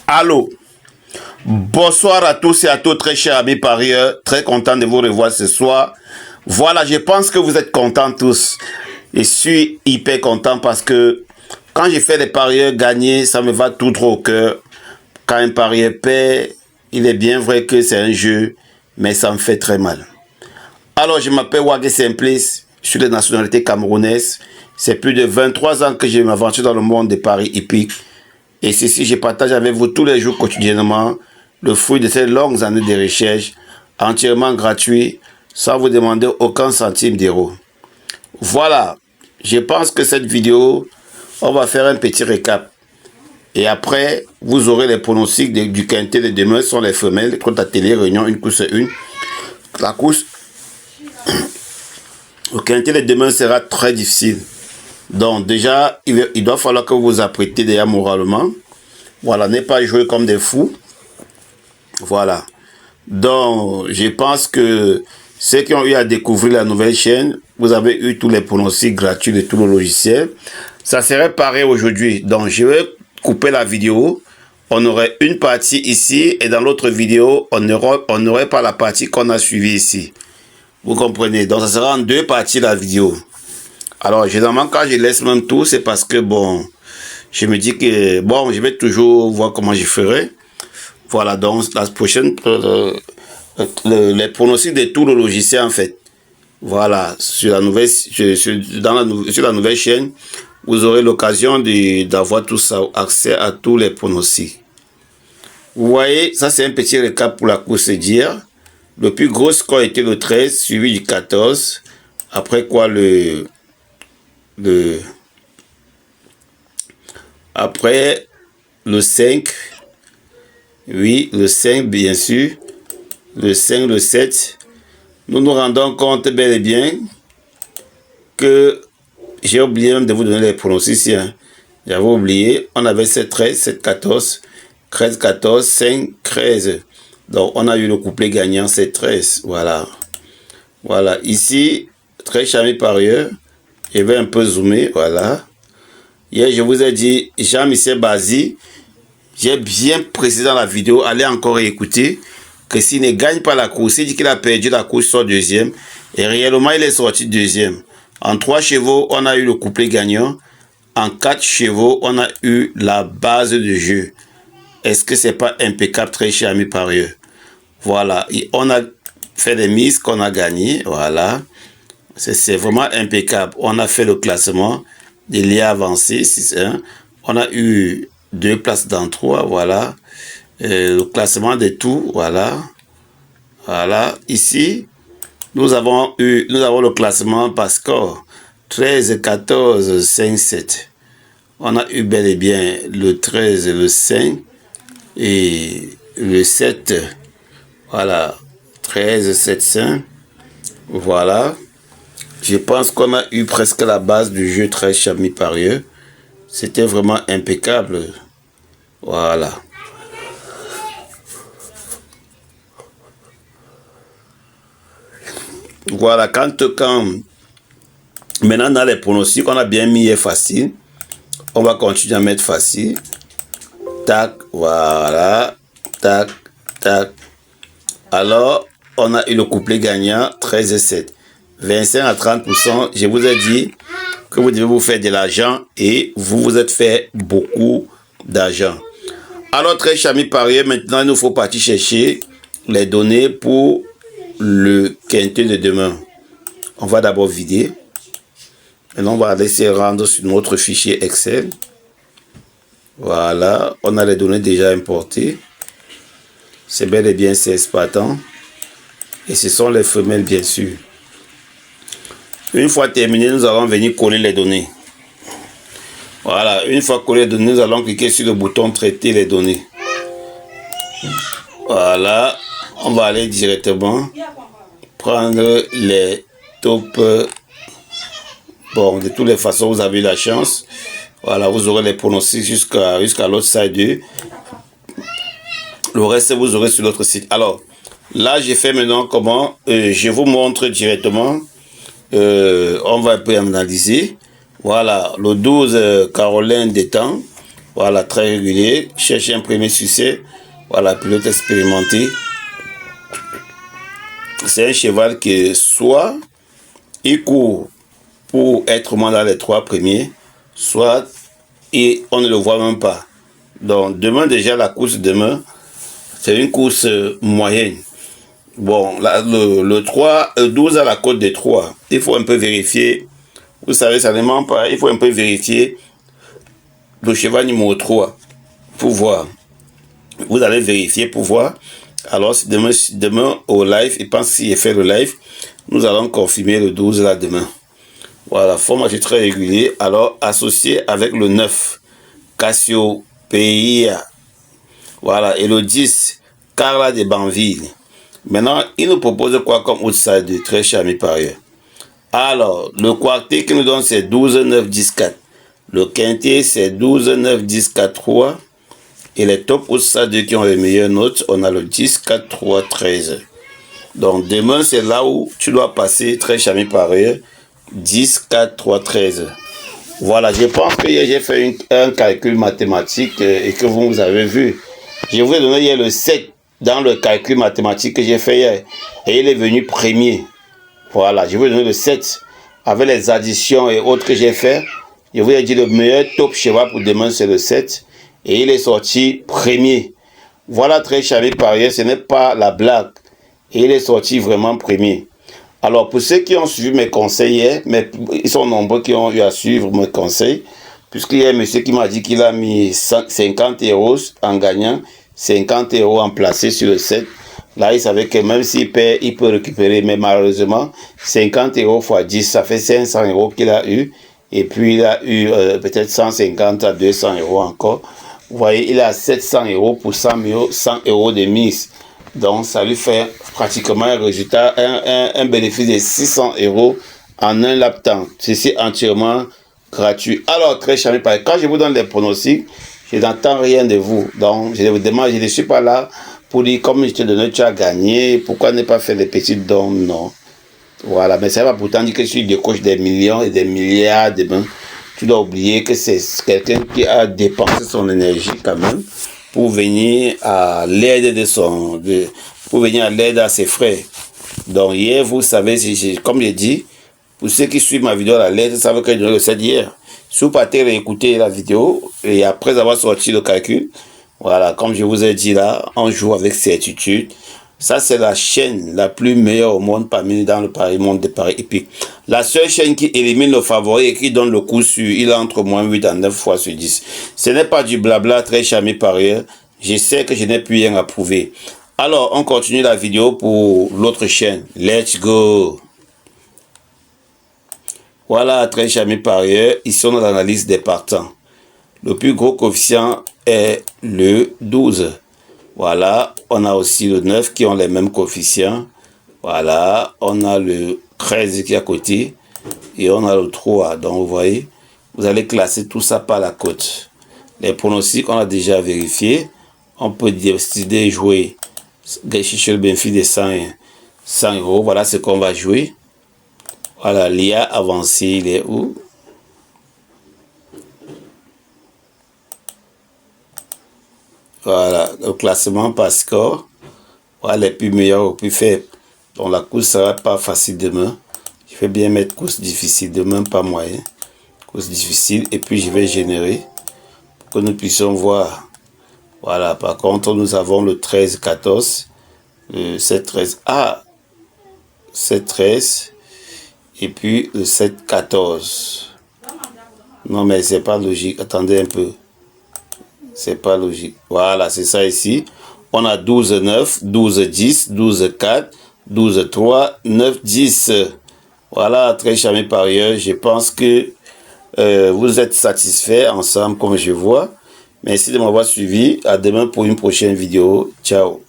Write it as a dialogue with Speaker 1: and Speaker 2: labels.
Speaker 1: Allô, bonsoir à tous et à toutes, très chers amis parieurs. Très content de vous revoir ce soir. Voilà, je pense que vous êtes contents tous. Je suis hyper content parce que quand je fais des parieurs gagner, ça me va tout droit au cœur. Quand un parieur perd, il est bien vrai que c'est un jeu, mais ça me fait très mal. Alors, je m'appelle Wagé Simplice, je suis de nationalité camerounaise. C'est plus de 23 ans que je m'aventure dans le monde des paris hippiques. Et ceci, je partage avec vous tous les jours quotidiennement le fruit de ces longues années de recherche, entièrement gratuit, sans vous demander aucun centime d'euro. Voilà, je pense que cette vidéo, on va faire un petit récap. Et après, vous aurez les pronostics du quintet de demain sur les femelles, contre la télé, réunion, une course une. La course, le quintet de demain sera très difficile. Donc déjà, il doit falloir que vous vous apprêtez déjà moralement. Voilà, n'est pas jouer comme des fous. Voilà. Donc, je pense que ceux qui ont eu à découvrir la nouvelle chaîne, vous avez eu tous les pronostics gratuits de tout le logiciel. Ça serait pareil aujourd'hui. Donc, je vais couper la vidéo. On aurait une partie ici et dans l'autre vidéo, on n'aurait pas la partie qu'on a suivie ici. Vous comprenez? Donc, ça sera en deux parties la vidéo. Alors, généralement, quand je laisse même tout, c'est parce que, bon, je me dis que, bon, je vais toujours voir comment je ferai. Voilà, donc, la prochaine, les pronostics de tout le logiciel, en fait. Voilà, sur la nouvelle, sur la nouvelle chaîne, vous aurez l'occasion d'avoir tout ça, accès à tous les pronostics. Vous voyez, ça, c'est un petit récap pour la course d'hier. Le plus gros score était le 13, suivi du 14. Après quoi, après le 5, oui, le 5 bien sûr, le 5, le 7, nous nous rendons compte bel et bien que j'ai oublié même de vous donner les pronostics. Hein. J'avais oublié, on avait 7, 13, 7, 14, 13, 14, 5, 13. Donc on a eu le couplet gagnant 7, 13, voilà. Voilà, ici, très charmé parieur. Je vais un peu zoomer, voilà. Hier, je vous ai dit, Jean-Michel Bazzi, j'ai bien précisé dans la vidéo, allez encore écouter, que s'il ne gagne pas la course, il dit qu'il a perdu la course, sort deuxième, et réellement, il est sorti deuxième. En 3 chevaux, on a eu le couplet gagnant. En 4 chevaux, on a eu la base de jeu. Est-ce que c'est pas impeccable, très cher ami parieur? Voilà, et on a fait des mises qu'on a gagné, voilà. C'est vraiment impeccable. On a fait le classement des liens avancés. 6-1. On a eu 2 places dans 3. Voilà. Le classement de tout. Voilà. Voilà. Ici, nous avons le classement par score. 13, 14, 5, 7. On a eu bel et bien le 13, le 5 et le 7. Voilà. 13, 7, 5. Voilà. Je pense qu'on a eu presque la base du jeu très charmé parieux. C'était vraiment impeccable. Voilà. Voilà, quand maintenant dans les pronostics, on a bien mis facile. On va continuer à mettre facile. Tac, voilà. Tac, tac. Alors, on a eu le couplet gagnant 13 et 7. 25 à 30%, je vous ai dit que vous devez vous faire de l'argent et vous vous êtes fait beaucoup d'argent. Alors, très cher ami parieur, maintenant, il nous faut partir chercher les données pour le quintet de demain. On va d'abord vider. Maintenant, on va laisser rendre sur notre fichier Excel. Voilà, on a les données déjà importées. C'est bel et bien 16 partants. Et ce sont les femelles, bien sûr. Une fois terminé, nous allons venir coller les données. Voilà, une fois collé les données, nous allons cliquer sur le bouton traiter les données. Voilà, on va aller directement prendre les top. Bon, de toutes les façons, vous avez la chance. Voilà, vous aurez les pronostics jusqu'à l'autre side. Le reste, vous aurez sur l'autre site. Alors, là, j'ai fait maintenant comment je vous montre directement. On va un peu analyser. Voilà, le 12 Caroline Détang. Voilà, très régulier. Cherchez un premier succès. Voilà, pilote expérimenté. C'est un cheval qui soit il court pour être au moins dans les 3 premiers, soit et on ne le voit même pas. Donc demain déjà, la course demain, c'est une course moyenne. Bon, là, le 3, 12 à la côte des 3. Il faut un peu vérifier. Vous savez, ça ne ment pas. Il faut un peu vérifier le cheval numéro 3 pour voir. Vous allez vérifier pour voir. Alors, demain au live, je pense qu'il fait le live, nous allons confirmer le 12 là demain. Voilà, format très régulier. Alors, associé avec le 9, Cassiopeia. Voilà, et le 10, Carla de Banville. Maintenant, il nous propose quoi comme outside, très cher ami par ailleurs. Alors, le quartier qui nous donne c'est 12, 9, 10, 4. Le quintet c'est 12, 9, 10, 4, 3. Et les top outside qui ont les meilleures notes, on a le 10, 4, 3, 13. Donc demain, c'est là où tu dois passer très cher ami par ailleurs. 10, 4, 3, 13. Voilà, je pense que hier j'ai fait un calcul mathématique et que vous avez vu. Je vous ai donné hier le 7 dans le calcul mathématique que j'ai fait hier. Et il est venu premier. Voilà, je vous ai donné le 7. Avec les additions et autres que j'ai fait, je vous ai dit le meilleur top cheval pour demain, c'est le 7. Et il est sorti premier. Voilà, très charmé par ailleurs, ce n'est pas la blague. Et il est sorti vraiment premier. Alors, pour ceux qui ont suivi mes conseils hier, mais ils sont nombreux qui ont eu à suivre mes conseils, puisqu'il y a un monsieur qui m'a dit qu'il a mis 50 € en gagnant, 50 € en placé sur le 7. Là, il savait que même s'il perd, il peut récupérer. Mais malheureusement, 50 € x 10, ça fait 500 € qu'il a eu. Et puis, il a eu peut-être 150 à 200 € encore. Vous voyez, il a 700 € pour 100 € de mise. Donc, ça lui fait pratiquement un résultat, un bénéfice de 600 € en un laps de temps. Ceci entièrement gratuit. Alors, très cher, quand je vous donne les pronostics, je n'entends rien de vous. Donc, je vous demande, je ne suis pas là pour dire, comme je te donne, tu as gagné, pourquoi ne pas faire des petits dons? Non. Voilà, mais ça va pourtant dire que je suis décoche des millions et des milliards de mains. Tu dois oublier que c'est quelqu'un qui a dépensé son énergie quand même pour venir à l'aide pour venir à l'aide à ses frères. Donc hier, vous savez, comme j'ai dit, pour ceux qui suivent ma vidéo à la lettre, ça veut que je le sais hier. Si vous partez réécouter la vidéo et après avoir sorti le calcul, voilà, comme je vous ai dit là, on joue avec certitude. Ça, c'est la chaîne la plus meilleure au monde parmi dans le monde de paris hippiques. La seule chaîne qui élimine le favori et qui donne le coup sûr, il a entre moins 8 à 9 fois sur 10. Ce n'est pas du blabla très charmé par ailleurs. Je sais que je n'ai plus rien à prouver. Alors, on continue la vidéo pour l'autre chaîne. Let's go! Voilà, très charmé par ailleurs. Ici, on a l'analyse des partants. Le plus gros coefficient est le 12. Voilà, on a aussi le 9 qui ont les mêmes coefficients. Voilà, on a le 13 qui est à côté. Et on a le 3. Donc, vous voyez, vous allez classer tout ça par la cote. Les pronostics, on a déjà vérifié. On peut décider de jouer chez le bénéfice de 100 €. Voilà ce qu'on va jouer. Voilà, l'IA avancé, il est où? Voilà, le classement par score. Voilà, les plus meilleurs aux plus faibles. Donc la course sera pas facile demain. Je vais bien mettre course difficile demain, pas moyen. Course difficile et puis je vais générer pour que nous puissions voir. Voilà, par contre nous avons le 13-14, le 7-13, 7-13 et puis le 7-14. Non mais c'est pas logique, attendez un peu. C'est pas logique. Voilà, c'est ça ici. On a 12-9, 12-10, 12-4, 12-3, 9-10. Voilà, très charmé par ailleurs. Je pense que vous êtes satisfaits ensemble comme je vois. Merci de m'avoir suivi. À demain pour une prochaine vidéo. Ciao.